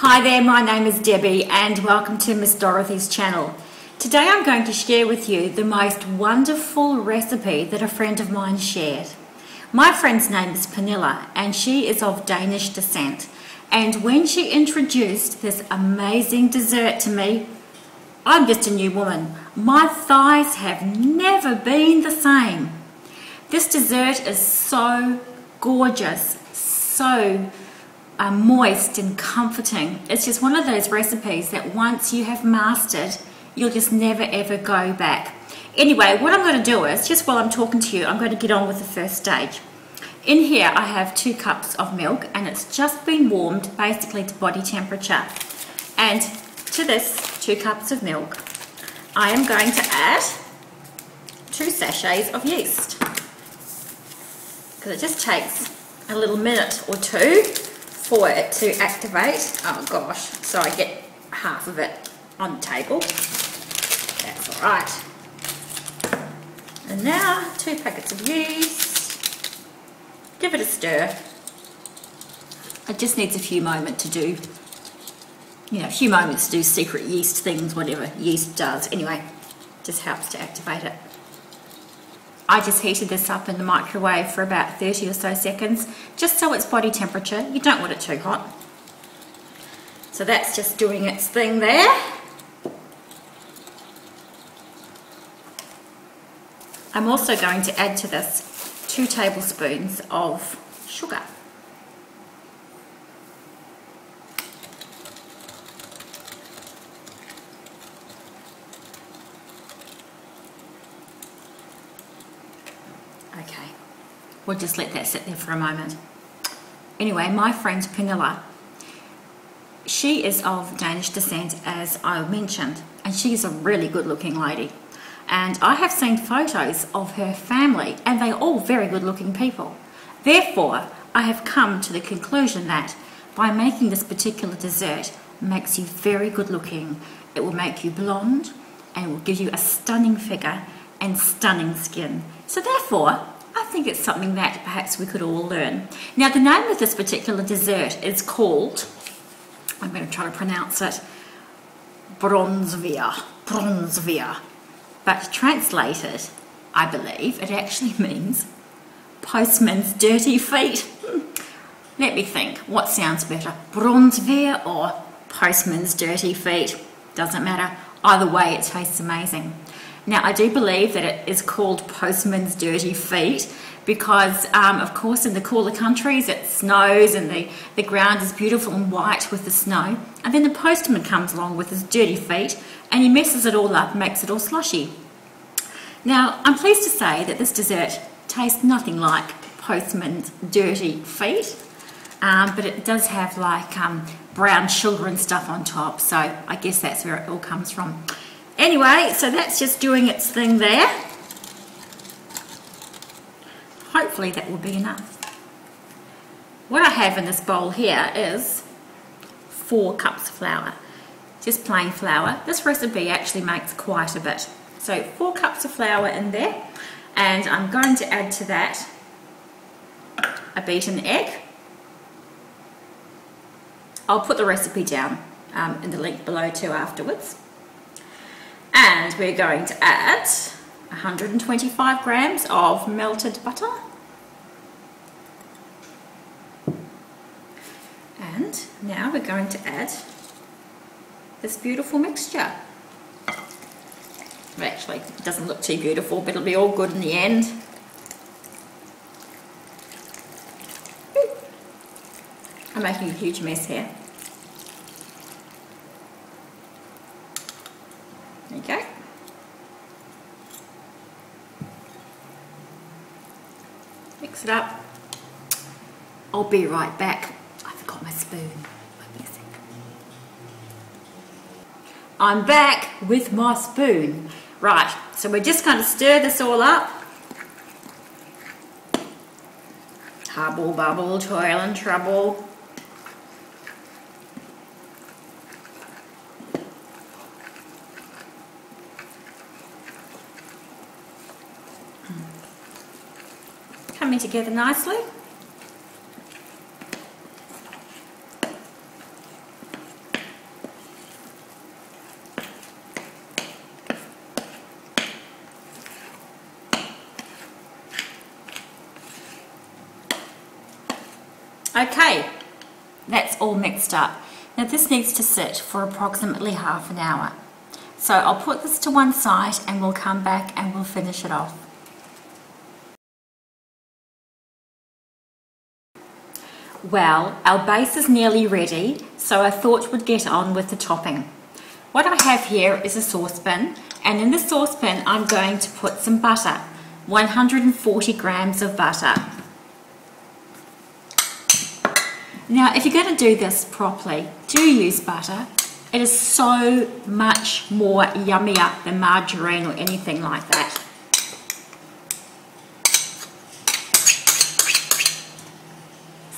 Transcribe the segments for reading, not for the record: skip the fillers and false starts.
Hi there, my name is Debbie and welcome to Miss Dorothy's channel. Today I'm going to share with you the most wonderful recipe that a friend of mine shared. My friend's name is Pernilla and she is of Danish descent, and when she introduced this amazing dessert to me, I'm just a new woman. My thighs have never been the same. This dessert is so gorgeous, so moist and comforting. It's just one of those recipes that once you have mastered, you'll just never ever go back. Anyway, what I'm going to do is, just while I'm talking to you, I'm going to get on with the first stage. In here I have 2 cups of milk and it's just been warmed basically to body temperature. And to this 2 cups of milk, I am going to add 2 sachets of yeast. Because it just takes a little minute or two for it to activate. Oh gosh, so I get half of it on the table. That's all right. And now 2 packets of yeast. Give it a stir. It just needs a few moments to do, a few moments to do secret yeast things, whatever yeast does. Anyway, just helps to activate it. I just heated this up in the microwave for about 30 or so seconds, just so it's body temperature. You don't want it too hot. So that's just doing its thing there. I'm also going to add to this 2 tablespoons of sugar. Okay, we'll just let that sit there for a moment. Anyway, my friend Pernilla, she is of Danish descent, as I mentioned, and she's a really good looking lady. And I have seen photos of her family and they're all very good looking people. Therefore, I have come to the conclusion that by making this particular dessert, it makes you very good looking. It will make you blonde and it will give you a stunning figure and stunning skin. So therefore, I think it's something that perhaps we could all learn. Now, the name of this particular dessert is called, I'm going to try to pronounce it, Brunsviger. But translated, I believe, it actually means postman's dirty feet. Let me think, what sounds better, Brunsviger or postman's dirty feet? Doesn't matter. Either way, it tastes amazing. Now, I do believe that it is called postman's dirty feet because, of course, in the cooler countries it snows and the ground is beautiful and white with the snow. And then the postman comes along with his dirty feet and he messes it all up and makes it all slushy. Now, I'm pleased to say that this dessert tastes nothing like postman's dirty feet, but it does have like brown sugar and stuff on top, so I guess that's where it all comes from. Anyway, so that's just doing its thing there. Hopefully that will be enough. What I have in this bowl here is 4 cups of flour, just plain flour. This recipe actually makes quite a bit. So 4 cups of flour in there, and I'm going to add to that a beaten egg. I'll put the recipe down in the link below too afterwards. And we're going to add 125 grams of melted butter. And now we're going to add this beautiful mixture. Actually, it doesn't look too beautiful, but it'll be all good in the end. I'm making a huge mess here. Okay. Mix it up. I'll be right back. I forgot my spoon. Wait a sec. I'm back with my spoon. Right, so we're just going to stir this all up. Hubble bubble, toil and trouble. Coming together nicely. Okay, that's all mixed up. Now this needs to sit for approximately half an hour. So I'll put this to one side and we'll come back and we'll finish it off. Well, our base is nearly ready, so I thought we'd get on with the topping. What I have here is a saucepan, and in the saucepan I'm going to put some butter, 140 grams of butter. Now, if you're going to do this properly, do use butter. It is so much more yummier than margarine or anything like that.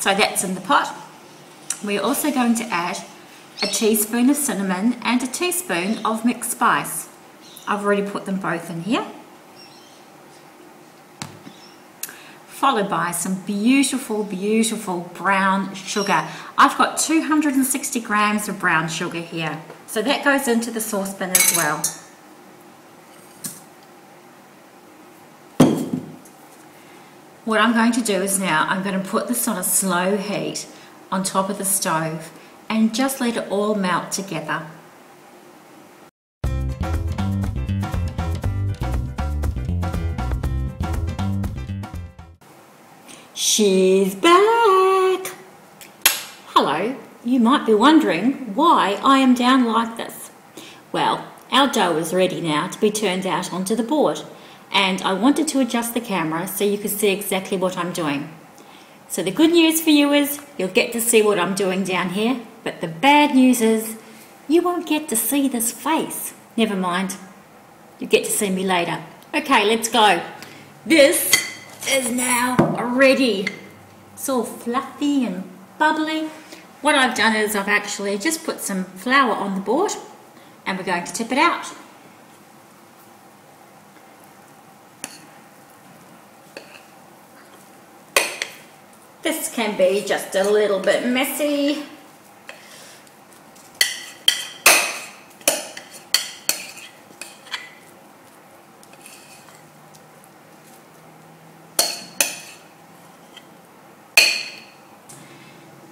So that's in the pot. We're also going to add a teaspoon of cinnamon and a teaspoon of mixed spice. I've already put them both in here. Followed by some beautiful, beautiful brown sugar. I've got 260 grams of brown sugar here. So that goes into the saucepan as well. What I'm going to do is now I'm going to put this on a slow heat on top of the stove and just let it all melt together. She's back! Hello, you might be wondering why I am down like this. Well, our dough is ready now to be turned out onto the board, and I wanted to adjust the camera so you could see exactly what I'm doing. So the good news for you is you'll get to see what I'm doing down here, but the bad news is you won't get to see this face. Never mind, you get to see me later. Okay, let's go. This is now ready. It's all fluffy and bubbly. What I've done is I've actually just put some flour on the board and we're going to tip it out. This can be just a little bit messy.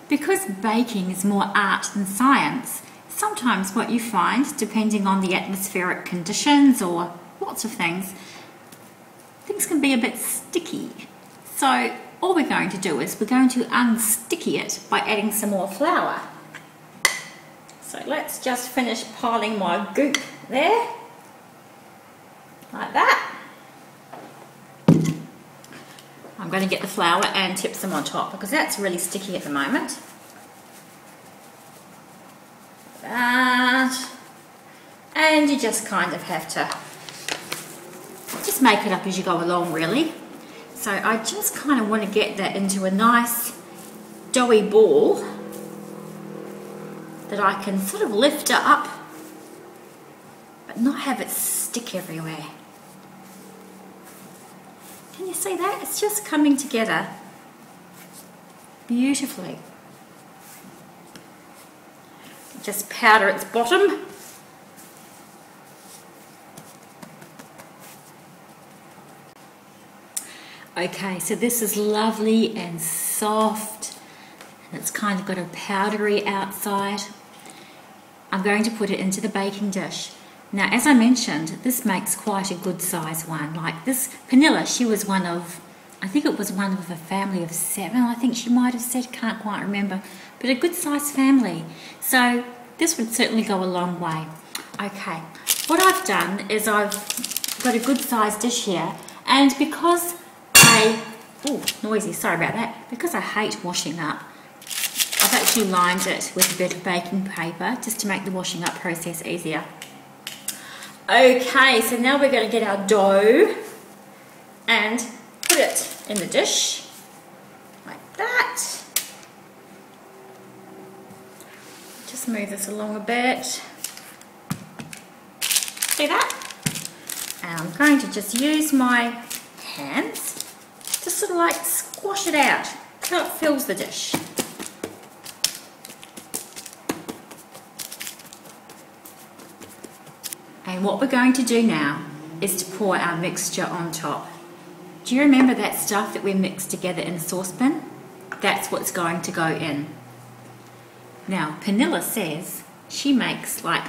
Because baking is more art than science, sometimes what you find, depending on the atmospheric conditions or lots of things can be a bit sticky. So all we're going to do is we're going to unsticky it by adding some more flour. So let's just finish piling my goop there, like that. I'm going to get the flour and tip some on top because that's really sticky at the moment. That. And you just kind of have to just make it up as you go along, really. So I just kind of want to get that into a nice doughy ball that I can sort of lift up but not have it stick everywhere. Can you see that? It's just coming together beautifully. Just powder its bottom. Okay, so this is lovely and soft, and it's kind of got a powdery outside. I'm going to put it into the baking dish. Now, as I mentioned, this makes quite a good size one. Like this, Pernilla, she was one of, I think it was one of a family of 7, I think she might have said, can't quite remember, but a good size family. So this would certainly go a long way. Okay, what I've done is I've got a good size dish here, and because noisy, sorry about that, because I hate washing up, I've actually lined it with a bit of baking paper just to make the washing up process easier. Okay, so now we're going to get our dough and put it in the dish, like that. Just move this along a bit. See that? And I'm going to just use my hands to sort of like squash it out till it fills the dish. And what we're going to do now is to pour our mixture on top. Do you remember that stuff that we mixed together in the saucepan? that's what's going to go in. Now, Pernilla says she makes like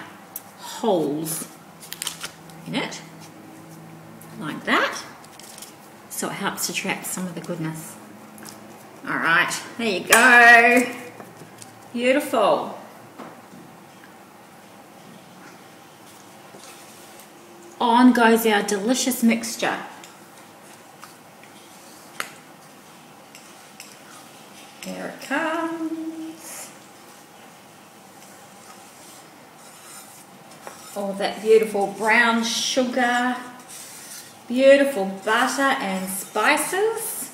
holes in it, like that, so it helps to trap some of the goodness. All right, there you go. Beautiful. On goes our delicious mixture. Here it comes. All that beautiful brown sugar, beautiful butter and spices.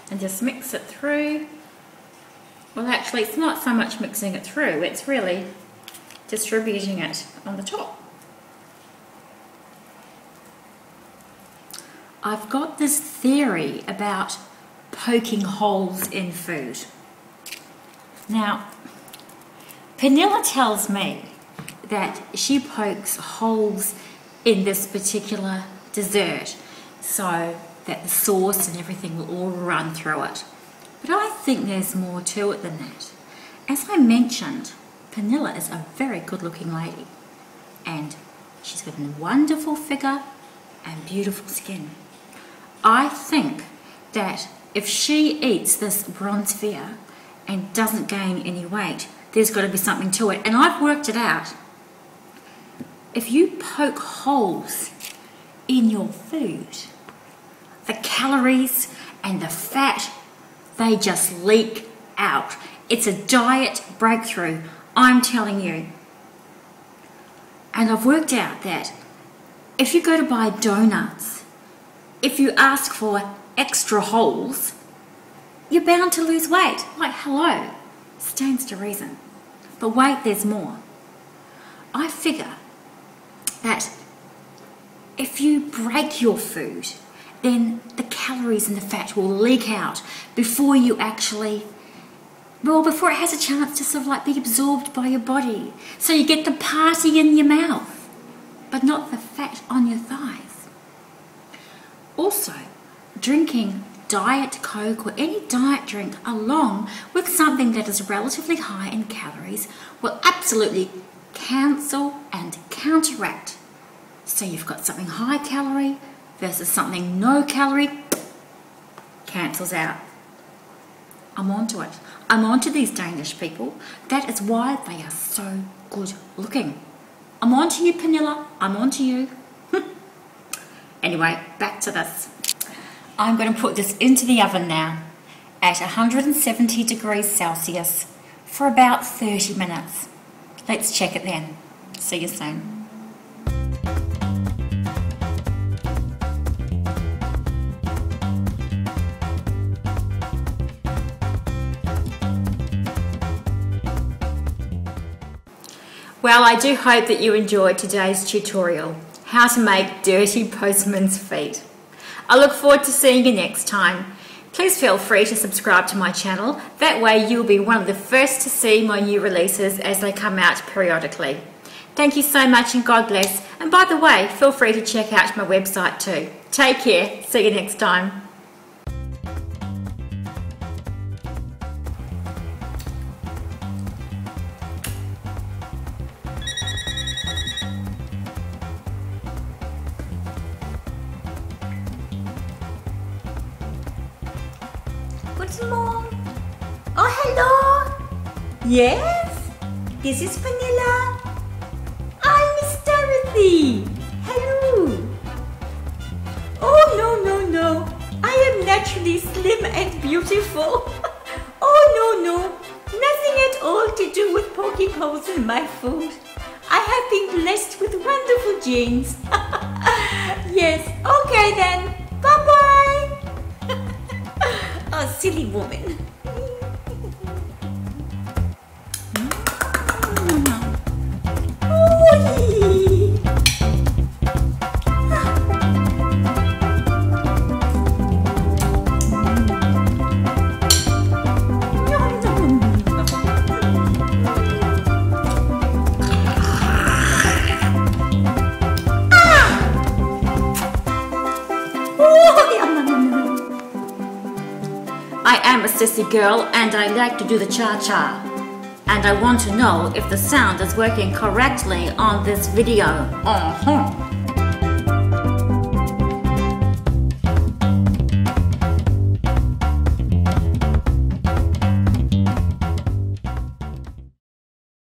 And just mix it through. Well, actually, it's not so much mixing it through, it's really distributing it on the top. I've got this theory about poking holes in food. Now, Pernilla tells me that she pokes holes in this particular dessert so that the sauce and everything will all run through it. But I think there's more to it than that. As I mentioned, Pernilla is a very good looking lady and she's got a wonderful figure and beautiful skin. I think that if she eats this Brunsviger and doesn't gain any weight, there's got to be something to it. And I've worked it out. If you poke holes in your food, the calories and the fat, they just leak out. It's a diet breakthrough, I'm telling you. And I've worked out that if you go to buy donuts, if you ask for extra holes, you're bound to lose weight. Like, hello, stands to reason. But wait, there's more. I figure that if you break your food, then the calories and the fat will leak out before you actually, well, before it has a chance to sort of like be absorbed by your body. So you get the party in your mouth, but not the fat on your thighs. Also, drinking Diet Coke or any diet drink along with something that is relatively high in calories will absolutely cancel and counteract. So you've got something high calorie versus something no calorie, cancels out. I'm onto it. I'm onto these Danish people. That is why they are so good looking. I'm onto you, Pernilla. I'm onto you. Anyway, back to this. I'm going to put this into the oven now at 170 degrees Celsius for about 30 minutes. Let's check it then. See you soon. Well, I do hope that you enjoyed today's tutorial, how to make dirty postman's feet. I look forward to seeing you next time. Please feel free to subscribe to my channel. That way you'll be one of the first to see my new releases as they come out periodically. Thank you so much and God bless. And by the way, feel free to check out my website too. Take care. See you next time. Guten Morgen. Oh, hello. Yes? This is Pernilla. I'm Miss Dorothy. Hello. Oh, no. I am naturally slim and beautiful. Oh, no. Nothing at all to do with poking holes in my food. I have been blessed with wonderful genes. Yes, okay then. Bye-bye. Oh, silly woman. I am a sissy girl and I like to do the cha-cha. And I want to know if the sound is working correctly on this video.